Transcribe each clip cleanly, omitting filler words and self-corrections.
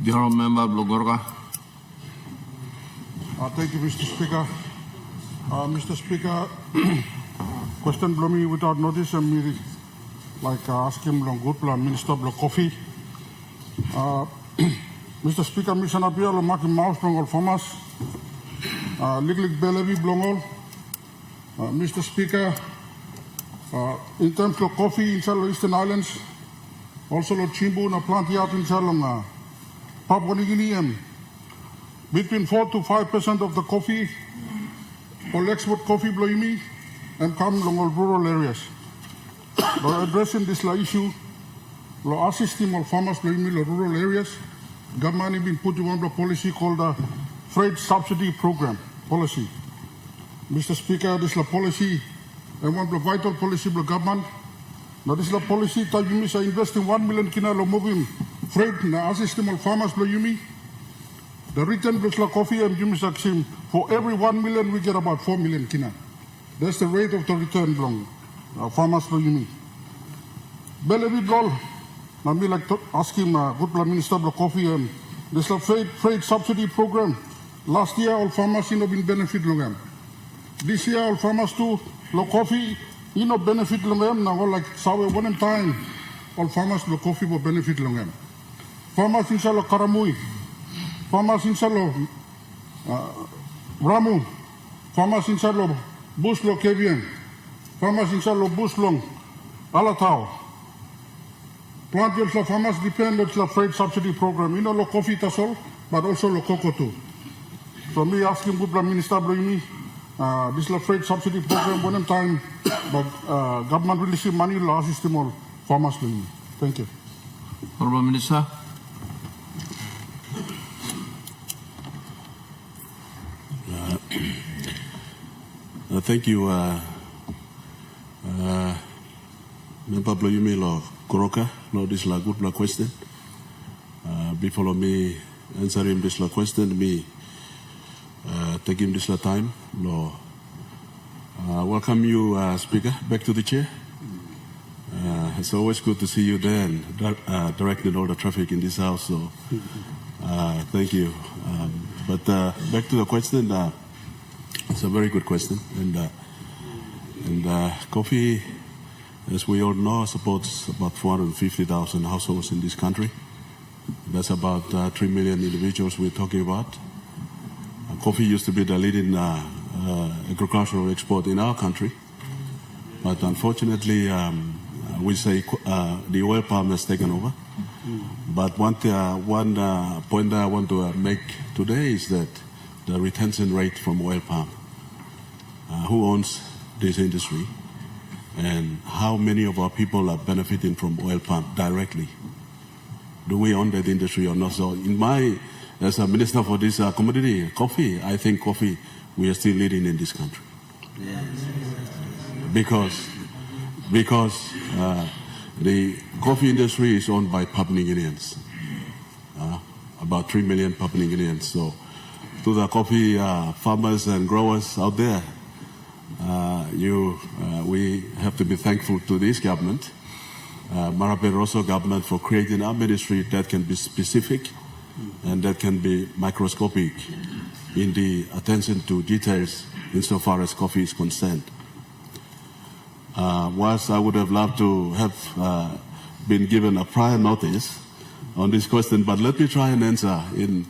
The Honourable Member Blogorga. Thank you, Mr. Speaker. Mr. Speaker, question blow me without notice and me ask him long good plan Minister Block Coffee. Mr. Speaker, Mission Appeal lo maki mouse blongol farmers. Lik belevi blongol. Mr. Speaker, in terms of coffee in the Eastern Islands, also lo chimbu na plant yard in Papua New Guinea, between 4 to 5% of the coffee or export coffee bloimi and come along all rural areas. By addressing this issue, lo assisting all farmers bloimi in rural areas, government has been putting on the policy called the Freight Subsidy Program policy. Mr. Speaker, this is policy and one of the vital policy of the government. Now this is policy that you miss investing 1 million kina lo moving freight na assisting all farmers bloimi. The return plus coffee and Jimmy Saksim, for every 1 million we get about 4 million kina. That's the rate of the return belong. Farmers for you. Belevi Blol, I mean like to ask him good Minister of Coffee and this freight subsidy program. Last year all farmers in been benefit long. This year all farmers too low coffee in benefit long now like sawe one time all farmers low coffee will benefit long. Farmers inshallah karamui. Farmers in Salo, Ramu, farmers in Salo, Buslo Kevian, farmers in Salo, Buslong, Alatau. Plant your farmers depend on the freight subsidy program. You know, lo coffee tasol, but also lo cocoa too. So me asking good Minister Bloimi, this is freight subsidy program one time, but government releasing money lo assist all farmers Bloimi. Thank you. Honourable Minister. Thank you, Member Bloyumi lo Koroka, lo this la good la question. Before me answering this la question, me taking this la time, lo welcome you, Speaker, back to the chair. It's always good to see you there and directing all the traffic in this house. So thank you. But back to the question. It's a very good question, and coffee, as we all know, supports about 450,000 households in this country. That's about 3 million individuals we're talking about. Coffee used to be the leading agricultural export in our country, but unfortunately, we say the oil palm has taken over. But one point I want to make today is that the retention rate from oil palm. Who owns this industry and how many of our people are benefiting from oil palm directly? Do we own that industry or not? So as a minister for this commodity, coffee, I think coffee, we are still leading in this country. Yes. Because the coffee industry is owned by Papua New Guineans, about 3 million Papua New Guineans. So to the coffee farmers and growers out there, we have to be thankful to this government, Marape Rosso government, for creating a ministry that can be specific and that can be microscopic in the attention to details insofar as coffee is concerned. Whilst I would have loved to have been given a prior notice on this question, but let me try and answer in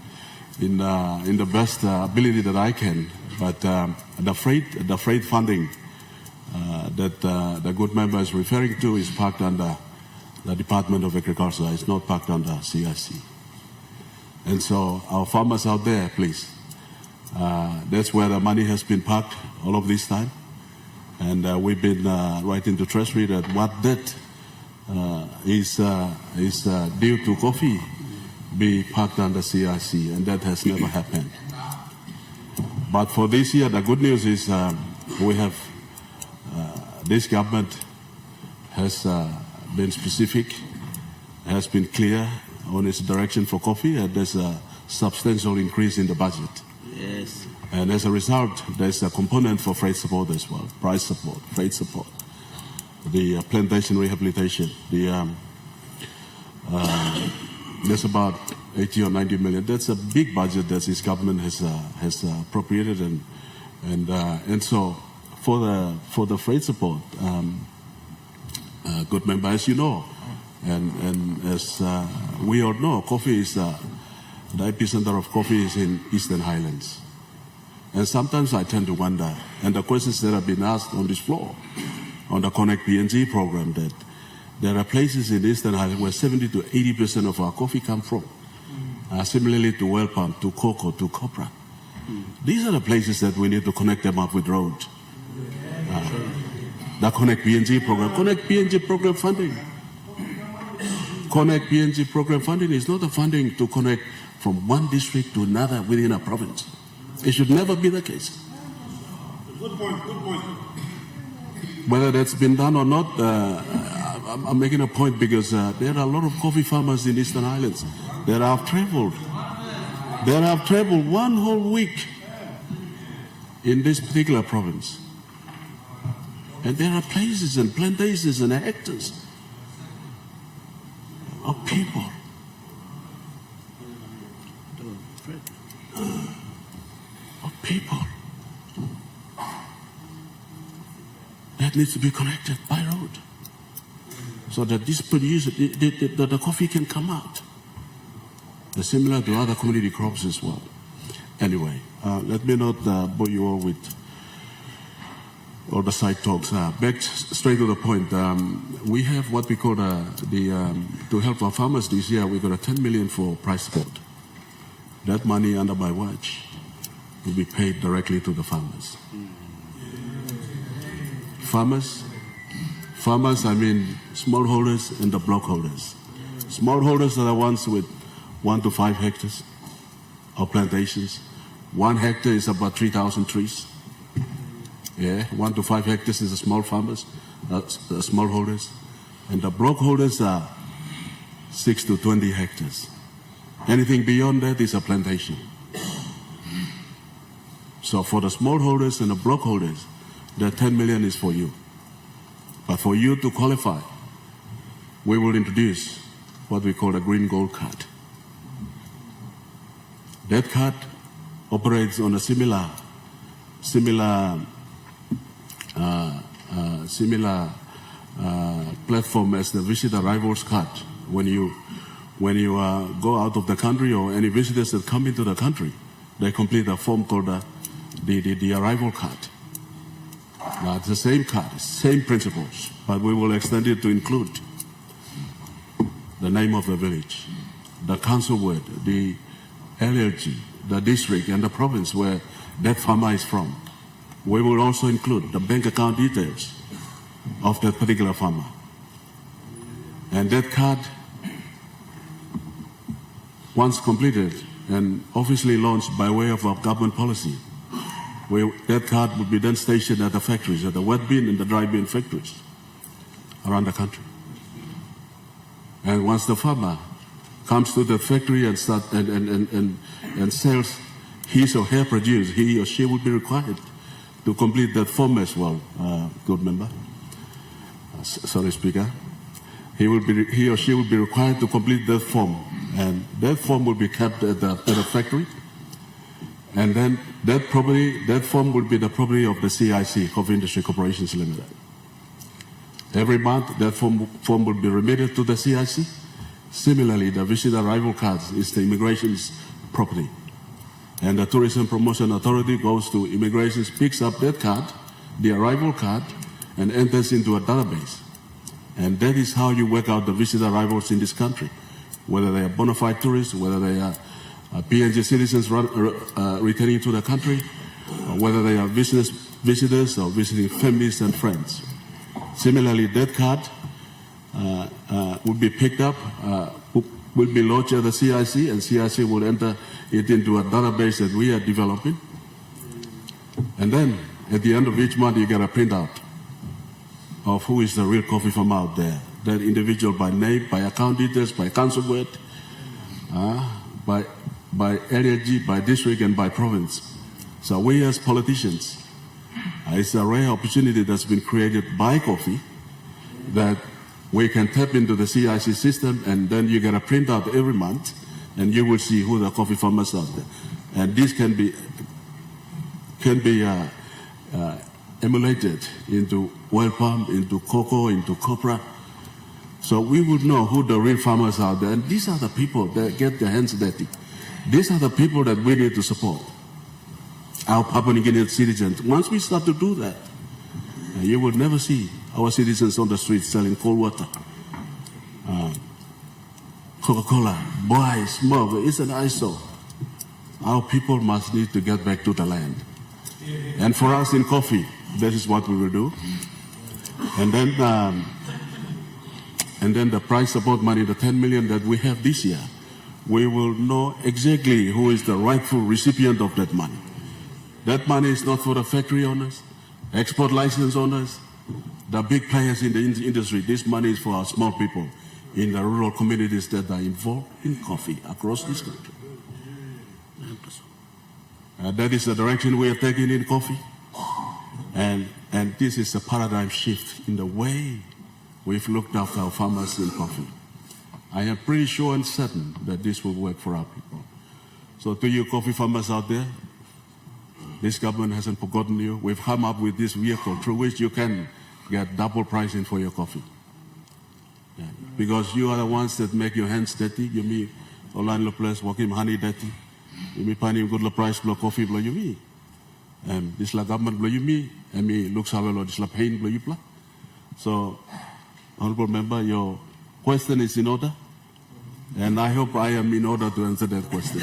the best ability that I can. But the freight funding that the good member is referring to is parked under the Department of Agriculture. It's not parked under CIC. And so our farmers out there, please, that's where the money has been parked all of this time. And we've been writing to Treasury that what debt is due to coffee be parked under CIC, and that has never happened. But for this year, the good news is we have, this government has been specific, has been clear on its direction for coffee, and there's a substantial increase in the budget. Yes. And as a result, there's a component for freight support as well, price support, freight support, the plantation rehabilitation, the That's about 80 or 90 million. That's a big budget that this government has appropriated, and so for the freight support, good member, as you know, and as we all know, coffee is the epicenter of coffee is in Eastern Highlands. And sometimes I tend to wonder, and the questions that have been asked on this floor, on the Connect PNG program, that there are places in Eastern Highlands where 70 to 80% of our coffee come from. Similarly to well palm, to cocoa, to copra. These are the places that we need to connect them up with roads. The Connect PNG program. Connect PNG program funding. Connect PNG program funding is not a funding to connect from one district to another within a province. It should never be the case. Good point. Whether that's been done or not, I'm making a point because there are a lot of coffee farmers in Eastern Highlands that have traveled. That have traveled one whole week in this particular province. And there are places and plantations and hectares of people that needs to be connected by road so that this producer, the coffee can come out. They're similar to other commodity crops as well. Anyway, let me not bore you all with all the side talks. Back straight to the point. We have what we call to help our farmers this year. We got a 10 million for price support. That money under my watch will be paid directly to the farmers. Farmers, I mean smallholders and the blockholders. Smallholders are the ones with 1 to 5 hectares of plantations. 1 hectare is about 3,000 trees. 1 to 5 hectares is the small farmers, smallholders. And the blockholders are 6 to 20 hectares. Anything beyond that is a plantation. So for the smallholders and the blockholders, the 10 million is for you. But for you to qualify, we will introduce what we call a green gold card. That card operates on a similar platform as the visit arrivals card. When you go out of the country, or any visitors that come into the country, they complete a form called the arrival card. Now, it's the same card, same principles, but we will extend it to include the name of the village, the council word, the LLG, the district, and the province where that farmer is from. We will also include the bank account details of that particular farmer. And that card, once completed and officially launched by way of our government policy, that card would be then stationed at the factories, at the wet bin and the dry bin factories around the country. And once the farmer comes to the factory and sells his or her produce, he or she will be required to complete that form as well, good member. Sorry, Speaker. He or she will be required to complete that form, and that form will be kept at the factory. And then that form will be the property of the CIC, Coffee Industry Corporations Limited. Every month, that form will be remitted to the CIC. Similarly, the visit arrival cards is the immigration's property. And the Tourism Promotion Authority goes to immigration, picks up that card, the arrival card, and enters into a database. And that is how you work out the visit arrivals in this country, whether they are bona fide tourists, whether they are PNG citizens returning to the country, whether they are visitors or visiting families and friends. Similarly, that card will be picked up, will be lodged at the CIC, and CIC will enter it into a database that we are developing. And then, at the end of each month, you get a printout of who is the real coffee farmer out there. That individual by name, by account details, by council word, by LLG, by district, and by province. So we as politicians, it's a rare opportunity that's been created by coffee that we can tap into the CIC system, and then you get a printout every month, and you will see who the coffee farmers are there. And this can be emulated into oil palm, into cocoa, into copra. So we would know who the real farmers are there. And these are the people that get their hands dirty. These are the people that we need to support, our Papua New Guinean citizens. Once we start to do that, you will never see our citizens on the streets selling cold water, Coca-Cola, boy, smoke. It's an eyesore. Our people must need to get back to the land. And for us in coffee, that is what we will do. And then the price support money, the 10 million that we have this year, we will know exactly who is the rightful recipient of that money. That money is not for the factory owners, export license owners, the big players in the industry. This money is for our small people in the rural communities that are involved in coffee across this country. That is the direction we are taking in coffee. And this is a paradigm shift in the way we've looked after our farmers in coffee. I am pretty sure and certain that this will work for our people. So to you coffee farmers out there, this government hasn't forgotten you. We've come up with this vehicle through which you can get double pricing for your coffee. Yeah. Because you are the ones that make your hands dirty. You mean, online the place, walking honey dirty. You mean, finding good the price, blow coffee, blow you me. This la government blow you me. And me looks how well this la pain blow you. So, honorable member, your question is in order. And I hope I am in order to answer that question.